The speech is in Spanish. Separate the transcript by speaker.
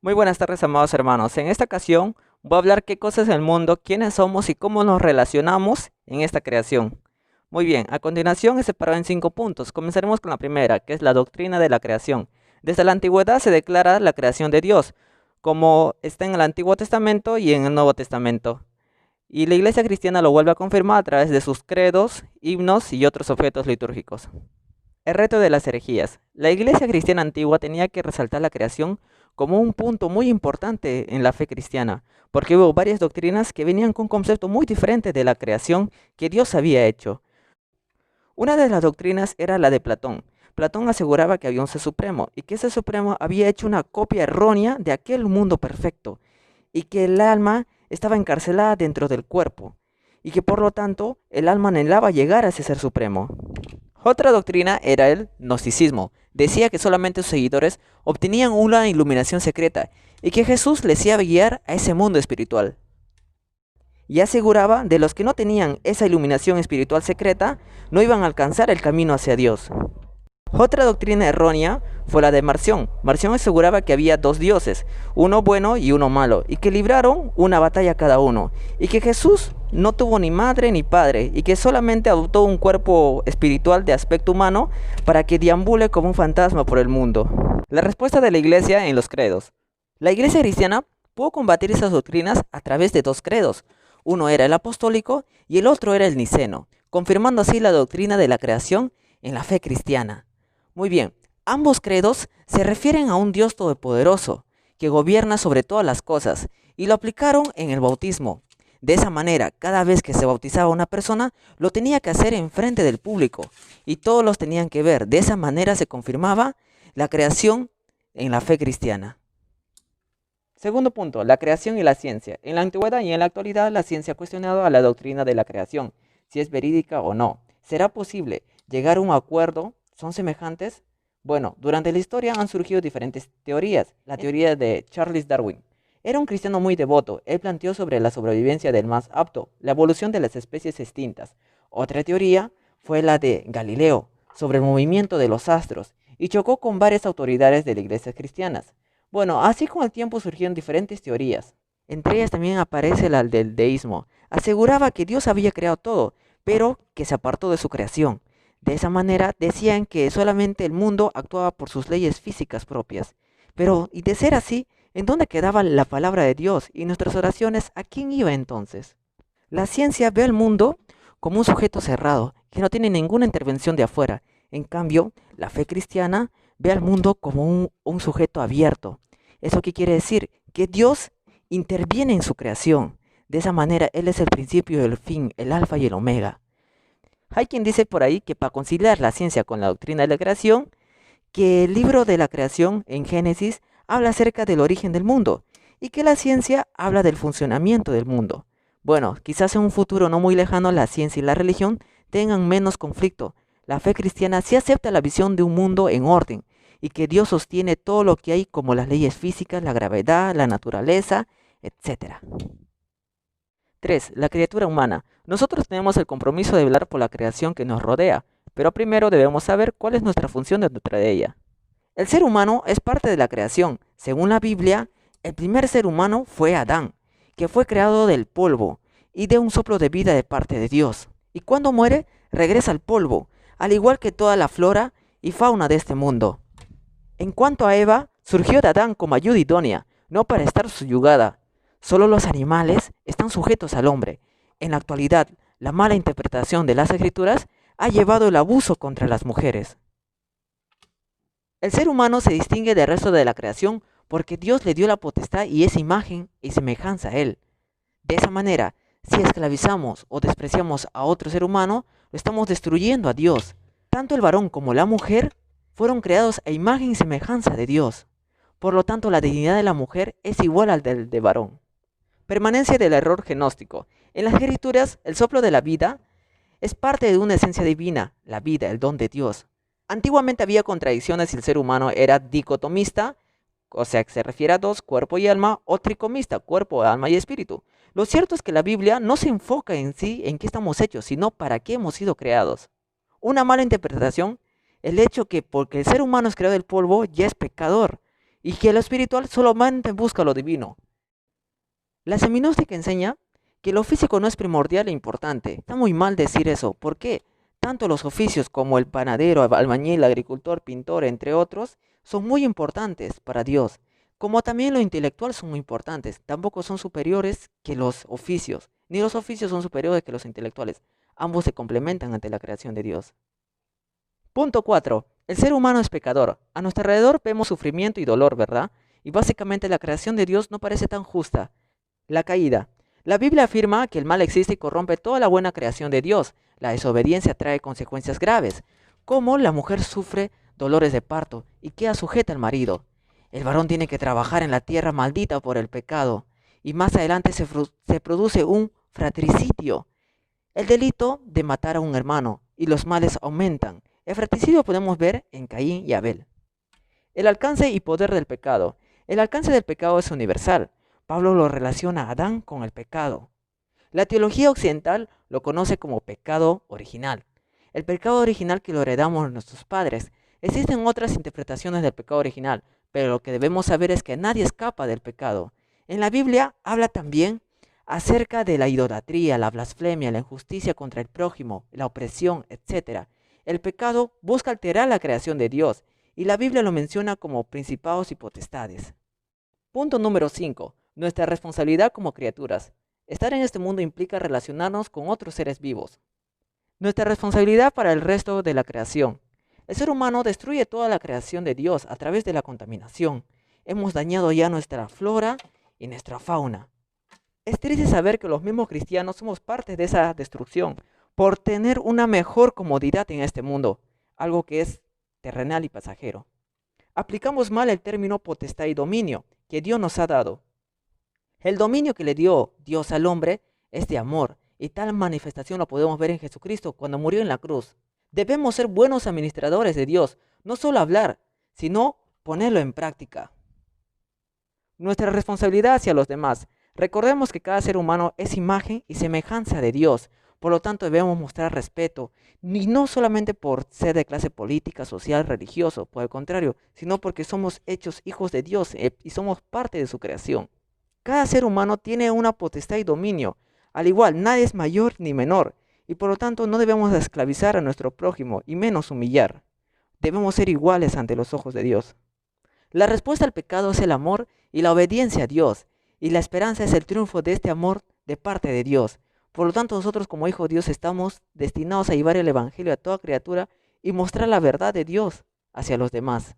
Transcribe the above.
Speaker 1: Muy buenas tardes, amados hermanos. En esta ocasión voy a hablar qué cosas es el mundo, quiénes somos y cómo nos relacionamos en esta creación. Muy bien, a continuación es separado en 5 puntos. Comenzaremos con la primera, que es la doctrina de la creación. Desde la antigüedad se declara la creación de Dios, como está en el Antiguo Testamento y en el Nuevo Testamento. Y la Iglesia cristiana lo vuelve a confirmar a través de sus credos, himnos y otros objetos litúrgicos. El reto de las herejías. La Iglesia cristiana antigua tenía que resaltar la creación como un punto muy importante en la fe cristiana, porque hubo varias doctrinas que venían con un concepto muy diferente de la creación que Dios había hecho. Una de las doctrinas era la de Platón. Platón aseguraba que había un ser supremo y que ese supremo había hecho una copia errónea de aquel mundo perfecto y que el alma estaba encarcelada dentro del cuerpo y que por lo tanto el alma anhelaba llegar a ese ser supremo. Otra doctrina era el gnosticismo. Decía que solamente sus seguidores obtenían una iluminación secreta y que Jesús les iba a guiar a ese mundo espiritual. Y aseguraba de los que no tenían esa iluminación espiritual secreta, no iban a alcanzar el camino hacia Dios. Otra doctrina errónea fue la de Marción. Marción aseguraba que había dos dioses, uno bueno y uno malo, y que libraron una batalla cada uno, y que Jesús no tuvo ni madre ni padre, y que solamente adoptó un cuerpo espiritual de aspecto humano para que deambule como un fantasma por el mundo. La respuesta de la iglesia en los credos. La iglesia cristiana pudo combatir esas doctrinas a través de dos credos. Uno era el apostólico y el otro era el niceno, confirmando así la doctrina de la creación en la fe cristiana. Muy bien, ambos credos se refieren a un Dios todopoderoso, que gobierna sobre todas las cosas, y lo aplicaron en el bautismo. De esa manera, cada vez que se bautizaba una persona, lo tenía que hacer en frente del público, y todos los tenían que ver. De esa manera se confirmaba la creación en la fe cristiana. Segundo punto, la creación y la ciencia. En la antigüedad y en la actualidad, la ciencia ha cuestionado a la doctrina de la creación, si es verídica o no. ¿Será posible llegar a un acuerdo? ¿Son semejantes? Bueno, durante la historia han surgido diferentes teorías. La teoría de Charles Darwin. Era un cristiano muy devoto. Él planteó sobre la sobrevivencia del más apto, la evolución de las especies extintas. Otra teoría fue la de Galileo, sobre el movimiento de los astros, y chocó con varias autoridades de la iglesia cristianas. Bueno, así con el tiempo surgieron diferentes teorías. Entre ellas también aparece la del deísmo. Aseguraba que Dios había creado todo, pero que se apartó de su creación. De esa manera decían que solamente el mundo actuaba por sus leyes físicas propias. Pero, y de ser así, ¿en dónde quedaba la palabra de Dios y nuestras oraciones? ¿A quién iba entonces? La ciencia ve al mundo como un sujeto cerrado, que no tiene ninguna intervención de afuera. En cambio, la fe cristiana ve al mundo como un sujeto abierto. ¿Eso qué quiere decir? Que Dios interviene en su creación. De esa manera, Él es el principio y el fin, el alfa y el omega. Hay quien dice por ahí que para conciliar la ciencia con la doctrina de la creación, que el libro de la creación en Génesis habla acerca del origen del mundo y que la ciencia habla del funcionamiento del mundo. Bueno, quizás en un futuro no muy lejano la ciencia y la religión tengan menos conflicto. La fe cristiana sí acepta la visión de un mundo en orden y que Dios sostiene todo lo que hay como las leyes físicas, la gravedad, la naturaleza, etc. 3. La criatura humana. Nosotros tenemos el compromiso de velar por la creación que nos rodea, pero primero debemos saber cuál es nuestra función dentro de ella. El ser humano es parte de la creación. Según la Biblia, el primer ser humano fue Adán, que fue creado del polvo y de un soplo de vida de parte de Dios. Y cuando muere, regresa al polvo, al igual que toda la flora y fauna de este mundo. En cuanto a Eva, surgió de Adán como ayuda idónea, no para estar subyugada. Solo los animales están sujetos al hombre. En la actualidad, la mala interpretación de las escrituras ha llevado el abuso contra las mujeres. El ser humano se distingue del resto de la creación porque Dios le dio la potestad y es imagen y semejanza a Él. De esa manera, si esclavizamos o despreciamos a otro ser humano, lo estamos destruyendo a Dios. Tanto el varón como la mujer fueron creados a imagen y semejanza de Dios. Por lo tanto, la dignidad de la mujer es igual al del de varón. Permanencia del error gnóstico. En las escrituras, el soplo de la vida es parte de una esencia divina, la vida, el don de Dios. Antiguamente había contradicciones si el ser humano era dicotomista, o sea que se refiere a dos, cuerpo y alma, o tricomista, cuerpo, alma y espíritu. Lo cierto es que la Biblia no se enfoca en sí en qué estamos hechos, sino para qué hemos sido creados. Una mala interpretación, el hecho que porque el ser humano es creado del polvo ya es pecador, y que lo espiritual solamente busca lo divino. La seminóstica enseña que lo físico no es primordial e importante. Está muy mal decir eso. ¿Por qué? Tanto los oficios como el panadero, albañil, agricultor, pintor, entre otros, son muy importantes para Dios. Como también lo intelectual son muy importantes. Tampoco son superiores que los oficios, ni los oficios son superiores que los intelectuales. Ambos se complementan ante la creación de Dios. Punto 4. El ser humano es pecador. A nuestro alrededor vemos sufrimiento y dolor, ¿verdad? Y básicamente la creación de Dios no parece tan justa. La caída. La Biblia afirma que el mal existe y corrompe toda la buena creación de Dios. La desobediencia trae consecuencias graves, como la mujer sufre dolores de parto y queda sujeta al marido. El varón tiene que trabajar en la tierra maldita por el pecado. Y más adelante se produce un fratricidio, el delito de matar a un hermano, y los males aumentan. El fratricidio podemos ver en Caín y Abel. El alcance y poder del pecado. El alcance del pecado es universal. Pablo lo relaciona a Adán con el pecado. La teología occidental lo conoce como pecado original. El pecado original que lo heredamos de nuestros padres. Existen otras interpretaciones del pecado original, pero lo que debemos saber es que nadie escapa del pecado. En la Biblia habla también acerca de la idolatría, la blasfemia, la injusticia contra el prójimo, la opresión, etc. El pecado busca alterar la creación de Dios, y la Biblia lo menciona como principados y potestades. Punto número 5. Nuestra responsabilidad como criaturas. Estar en este mundo implica relacionarnos con otros seres vivos. Nuestra responsabilidad para el resto de la creación. El ser humano destruye toda la creación de Dios a través de la contaminación. Hemos dañado ya nuestra flora y nuestra fauna. Es triste saber que los mismos cristianos somos parte de esa destrucción por tener una mejor comodidad en este mundo, algo que es terrenal y pasajero. Aplicamos mal el término potestad y dominio que Dios nos ha dado. El dominio que le dio Dios al hombre es de amor, y tal manifestación lo podemos ver en Jesucristo cuando murió en la cruz. Debemos ser buenos administradores de Dios, no solo hablar, sino ponerlo en práctica. Nuestra responsabilidad hacia los demás. Recordemos que cada ser humano es imagen y semejanza de Dios. Por lo tanto, debemos mostrar respeto, y no solamente por ser de clase política, social, religioso, por el contrario, sino porque somos hechos hijos de Dios y somos parte de su creación. Cada ser humano tiene una potestad y dominio. Al igual, nadie es mayor ni menor, y por lo tanto no debemos esclavizar a nuestro prójimo y menos humillar. Debemos ser iguales ante los ojos de Dios. La respuesta al pecado es el amor y la obediencia a Dios, y la esperanza es el triunfo de este amor de parte de Dios. Por lo tanto, nosotros como hijos de Dios estamos destinados a llevar el Evangelio a toda criatura y mostrar la verdad de Dios hacia los demás.